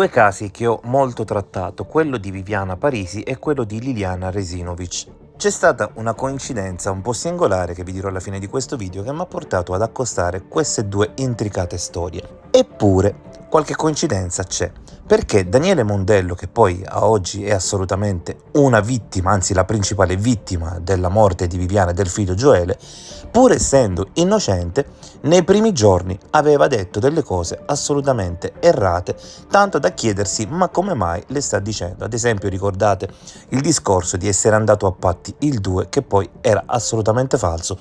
Due casi che ho molto trattato, quello di Viviana Parisi e quello di Liliana Resinovic. C'è stata una coincidenza un po' singolare che vi dirò alla fine di questo video che mi ha portato ad accostare queste due intricate storie. Eppure, qualche coincidenza c'è, perché Daniele Mondello, che poi a oggi è assolutamente una vittima, anzi la principale vittima della morte di Viviana e del figlio Gioele, pur essendo innocente, nei primi giorni aveva detto delle cose assolutamente errate, tanto da chiedersi ma come mai le sta dicendo. Ad esempio ricordate il discorso di essere andato a patti il 2, che poi era assolutamente falso.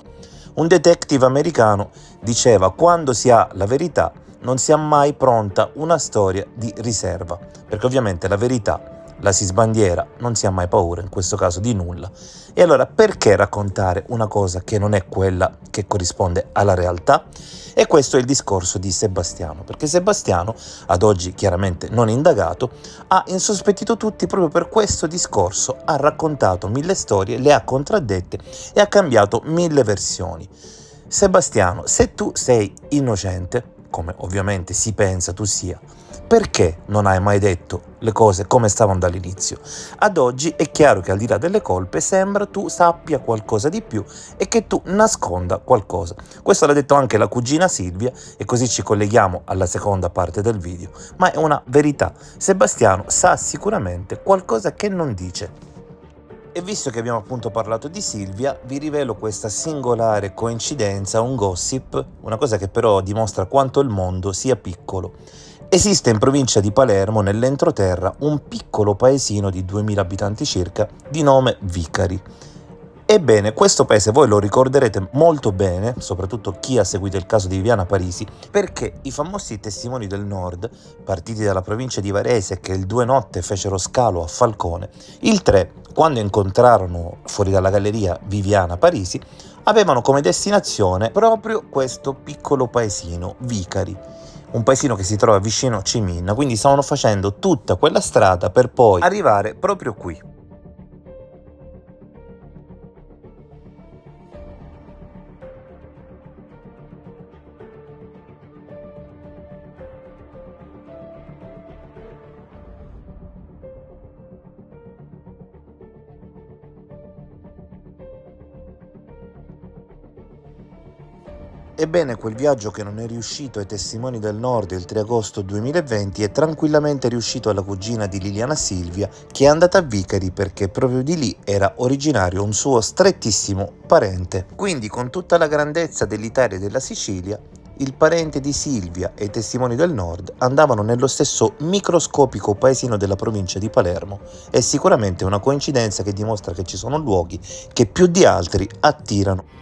Un detective americano diceva: quando si ha la verità non si ha mai pronta una storia di riserva, perché ovviamente la verità la si sbandiera, non si ha mai paura, in questo caso di nulla. E allora perché raccontare una cosa che non è quella che corrisponde alla realtà? E questo è il discorso di Sebastiano, perché Sebastiano, ad oggi chiaramente non indagato, ha insospettito tutti proprio per questo discorso, ha raccontato 1000 storie, le ha contraddette e ha cambiato 1000 versioni. Sebastiano, se tu sei innocente, come ovviamente si pensa tu sia, perché non hai mai detto le cose come stavano dall'inizio? Ad oggi è chiaro che al di là delle colpe sembra tu sappia qualcosa di più e che tu nasconda qualcosa. Questo l'ha detto anche la cugina Silvia e così ci colleghiamo alla seconda parte del video, ma è una verità. Sebastiano sa sicuramente qualcosa che non dice. E visto che abbiamo appunto parlato di Silvia, vi rivelo questa singolare coincidenza, un gossip, una cosa che però dimostra quanto il mondo sia piccolo. Esiste in provincia di Palermo, nell'entroterra, un piccolo paesino di 2000 abitanti circa, di nome Vicari. Ebbene, questo paese voi lo ricorderete molto bene, soprattutto chi ha seguito il caso di Viviana Parisi, perché i famosi testimoni del Nord, partiti dalla provincia di Varese che il 2 notte fecero scalo a Falcone, il 3, quando incontrarono fuori dalla galleria Viviana Parisi, avevano come destinazione proprio questo piccolo paesino, Vicari. Un paesino che si trova vicino a Ciminna, quindi stavano facendo tutta quella strada per poi arrivare proprio qui. Ebbene, quel viaggio che non è riuscito ai testimoni del Nord il 3 agosto 2020 è tranquillamente riuscito alla cugina di Liliana Silvia, che è andata a Vicari perché proprio di lì era originario un suo strettissimo parente. Quindi, con tutta la grandezza dell'Italia e della Sicilia, il parente di Silvia e i testimoni del Nord andavano nello stesso microscopico paesino della provincia di Palermo. È sicuramente una coincidenza che dimostra che ci sono luoghi che più di altri attirano.